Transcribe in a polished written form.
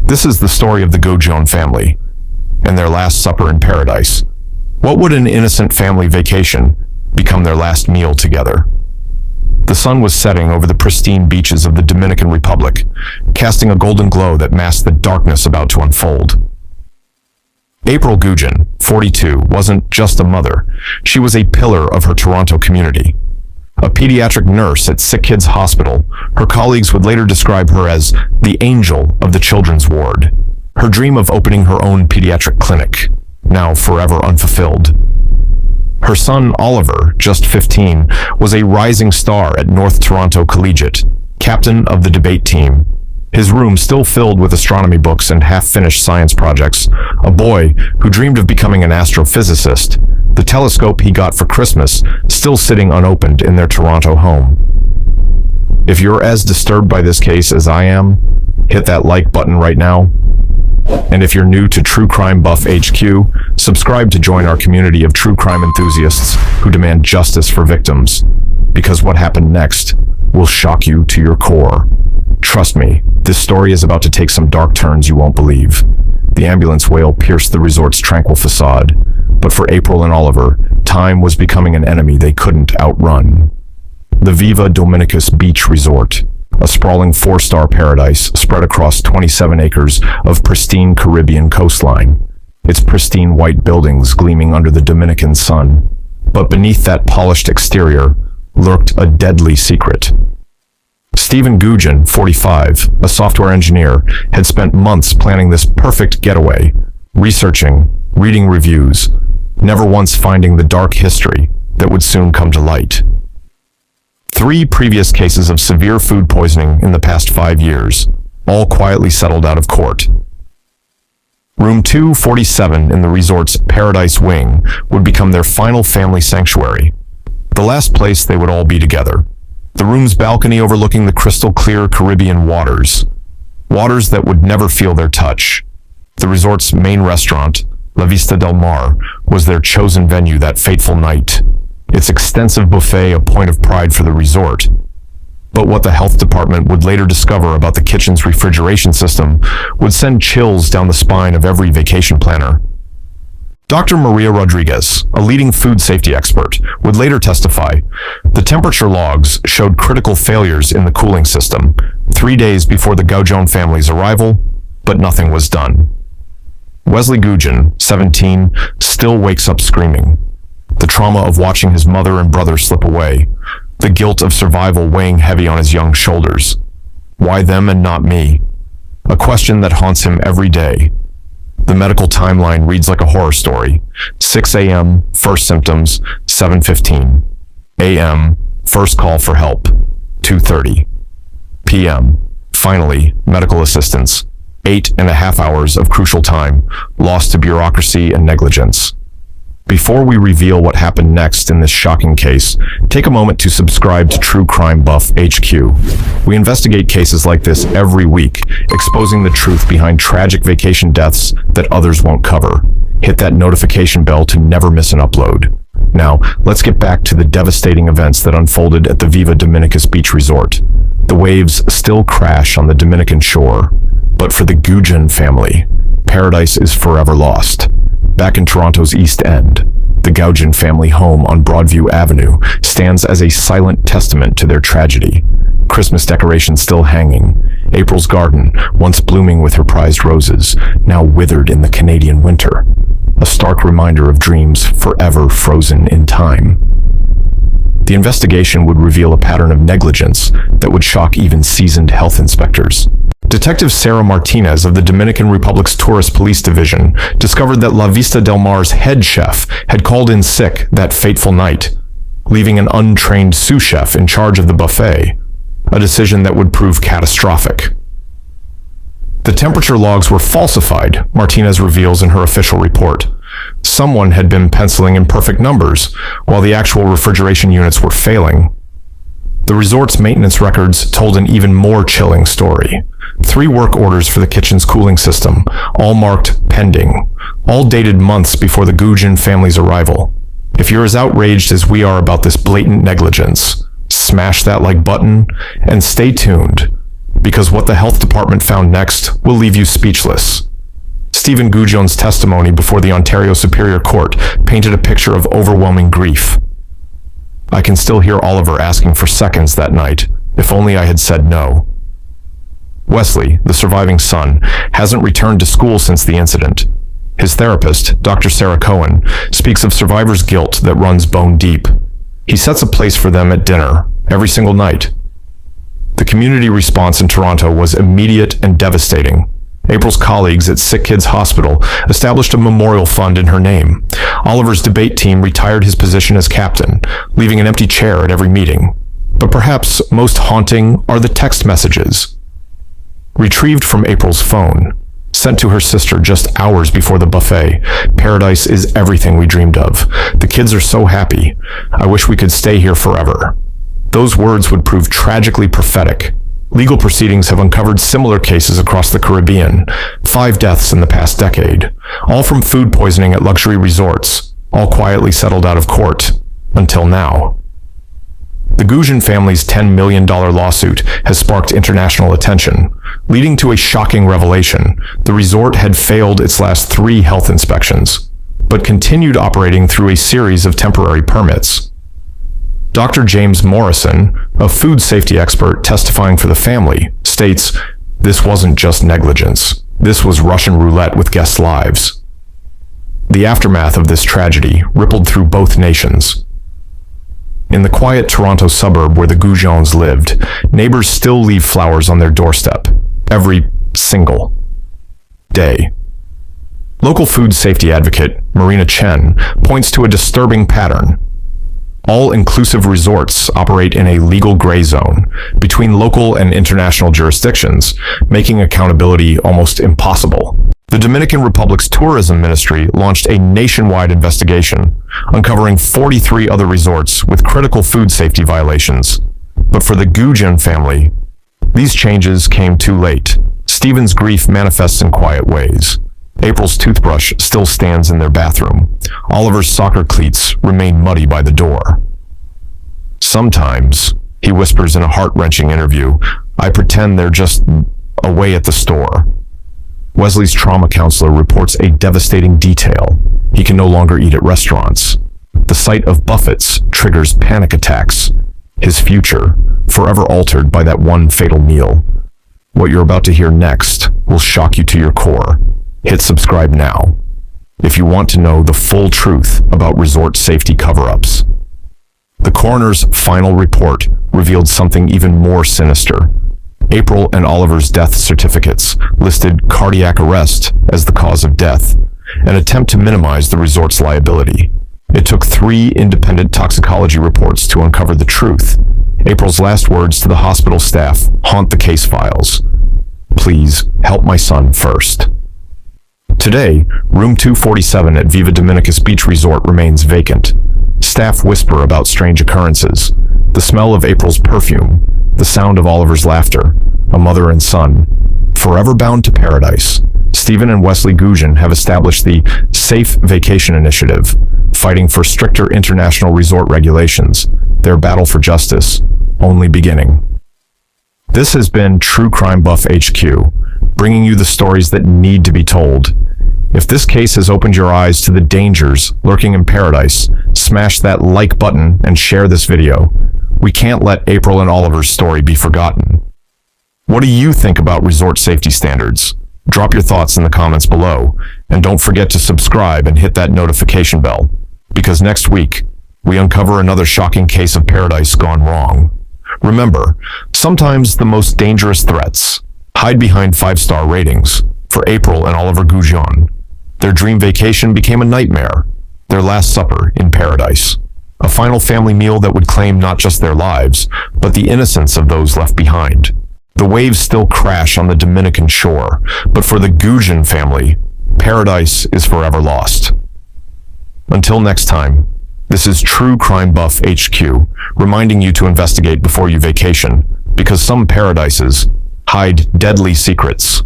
This is the story of the Gojón family and their last supper in paradise. What would an innocent family vacation become their last meal together? The sun was setting over the pristine beaches of the Dominican Republic, casting a golden glow that masked the darkness about to unfold. April Gujin, 42, wasn't just a mother. She was a pillar of her Toronto community. A pediatric nurse at Sick Kids Hospital, her colleagues would later describe her as the angel of the children's ward. Her dream of opening her own pediatric clinic, now forever unfulfilled. Her son, Oliver, just 15, was a rising star at North Toronto Collegiate, captain of the debate team. His room still filled with astronomy books and half-finished science projects. A boy who dreamed of becoming an astrophysicist. The telescope he got for Christmas still sitting unopened in their Toronto home. If you're as disturbed by this case as I am, hit that like button right now. And if you're new to True Crime Buff HQ, subscribe to join our community of true crime enthusiasts who demand justice for victims. Because what happened next will shock you to your core. Trust me, this story is about to take some dark turns you won't believe. The ambulance wail pierced the resort's tranquil facade, but for April and Oliver, time was becoming an enemy they couldn't outrun. The Viva Dominicus Beach Resort, a sprawling 4-star paradise spread across 27 acres of pristine Caribbean coastline, its pristine white buildings gleaming under the Dominican sun. But beneath that polished exterior lurked a deadly secret. Stephen Gujin, 45, a software engineer, had spent months planning this perfect getaway, researching, reading reviews, never once finding the dark history that would soon come to light. 3 previous cases of severe food poisoning in the past 5 years, all quietly settled out of court. Room 247 in the resort's Paradise Wing would become their final family sanctuary, the last place they would all be together. The room's balcony overlooking the crystal-clear Caribbean waters that would never feel their touch. The resort's main restaurant, La Vista del Mar, was their chosen venue that fateful night, its extensive buffet a point of pride for the resort. But what the health department would later discover about the kitchen's refrigeration system would send chills down the spine of every vacation planner. Dr. Maria Rodriguez, a leading food safety expert, would later testify, the temperature logs showed critical failures in the cooling system 3 days before the Gojón family's arrival, but nothing was done. Wesley Gujin, 17, still wakes up screaming. The trauma of watching his mother and brother slip away, the guilt of survival weighing heavy on his young shoulders. Why them and not me? A question that haunts him every day. The medical timeline reads like a horror story. 6 a.m., first symptoms, 7:15. a.m., first call for help, 2:30. p.m., finally, medical assistance. 8.5 hours of crucial time, lost to bureaucracy and negligence. Before we reveal what happened next in this shocking case, take a moment to subscribe to True Crime Buff HQ. We investigate cases like this every week, exposing the truth behind tragic vacation deaths that others won't cover. Hit that notification bell to never miss an upload. Now, let's get back to the devastating events that unfolded at the Viva Dominicus Beach Resort. The waves still crash on the Dominican shore, but for the Gujin family, paradise is forever lost. Back in Toronto's East End, the Gujin family home on Broadview Avenue stands as a silent testament to their tragedy. Christmas decorations still hanging, April's garden, once blooming with her prized roses, now withered in the Canadian winter. A stark reminder of dreams forever frozen in time. The investigation would reveal a pattern of negligence that would shock even seasoned health inspectors. Detective Sarah Martinez of the Dominican Republic's Tourist Police Division discovered that La Vista del Mar's head chef had called in sick that fateful night, leaving an untrained sous chef in charge of the buffet, a decision that would prove catastrophic. The temperature logs were falsified, Martinez reveals in her official report. Someone had been penciling in perfect numbers, while the actual refrigeration units were failing. The resort's maintenance records told an even more chilling story. 3 work orders for the kitchen's cooling system, all marked pending, all dated months before the Gujin family's arrival. If you're as outraged as we are about this blatant negligence, smash that like button and stay tuned, because what the health department found next will leave you speechless. Stephen Gujon's testimony before the Ontario Superior Court painted a picture of overwhelming grief. I can still hear Oliver asking for seconds that night, if only I had said no. Wesley, the surviving son, hasn't returned to school since the incident. His therapist, Dr. Sarah Cohen, speaks of survivors' guilt that runs bone deep. He sets a place for them at dinner, every single night. The community response in Toronto was immediate and devastating. April's colleagues at Sick Kids Hospital established a memorial fund in her name. Oliver's debate team retired his position as captain, leaving an empty chair at every meeting. But perhaps most haunting are the text messages. Retrieved from April's phone, sent to her sister just hours before the buffet, "Paradise is everything we dreamed of. The kids are so happy. I wish we could stay here forever." Those words would prove tragically prophetic. Legal proceedings have uncovered similar cases across the Caribbean, 5 deaths in the past decade, all from food poisoning at luxury resorts, all quietly settled out of court, until now. The Gujon family's $10 million lawsuit has sparked international attention, leading to a shocking revelation. The resort had failed its last 3 health inspections, but continued operating through a series of temporary permits. Dr. James Morrison, a food safety expert testifying for the family, states, "This wasn't just negligence. This was Russian roulette with guests' lives." The aftermath of this tragedy rippled through both nations. In the quiet Toronto suburb where the Gujons lived, neighbors still leave flowers on their doorstep, every single day. Local food safety advocate Marina Chen points to a disturbing pattern. All-inclusive resorts operate in a legal gray zone between local and international jurisdictions, making accountability almost impossible. The Dominican Republic's tourism ministry launched a nationwide investigation, uncovering 43 other resorts with critical food safety violations. But for the Gujon family, these changes came too late. Stephen's grief manifests in quiet ways. April's toothbrush still stands in their bathroom. Oliver's soccer cleats remain muddy by the door. "Sometimes," he whispers in a heart-wrenching interview, "I pretend they're just away at the store." Wesley's trauma counselor reports a devastating detail. He can no longer eat at restaurants. The sight of buffets triggers panic attacks. His future, forever altered by that one fatal meal. What you're about to hear next will shock you to your core. Hit subscribe now if you want to know the full truth about resort safety cover-ups. The coroner's final report revealed something even more sinister. April and Oliver's death certificates listed cardiac arrest as the cause of death, an attempt to minimize the resort's liability. It took 3 independent toxicology reports to uncover the truth. April's last words to the hospital staff haunt the case files. "Please help my son first." Today, room 247 at Viva Dominicus Beach Resort remains vacant. Staff whisper about strange occurrences, the smell of April's perfume, the sound of Oliver's laughter, a mother and son, forever bound to paradise. Stephen and Wesley Gujon have established the Safe Vacation Initiative, fighting for stricter international resort regulations, their battle for justice only beginning. This has been True Crime Buff HQ, bringing you the stories that need to be told. If this case has opened your eyes to the dangers lurking in paradise, smash that like button and share this video. We can't let April and Oliver's story be forgotten. What do you think about resort safety standards? Drop your thoughts in the comments below, and don't forget to subscribe and hit that notification bell, because next week, we uncover another shocking case of paradise gone wrong. Remember, sometimes the most dangerous threats hide behind 5-star ratings. For April and Oliver Gujon, their dream vacation became a nightmare, their last supper in paradise. A final family meal that would claim not just their lives, but the innocence of those left behind. The waves still crash on the Dominican shore, but for the Gujon family, paradise is forever lost. Until next time, this is True Crime Buff HQ, reminding you to investigate before you vacation, because some paradises hide deadly secrets.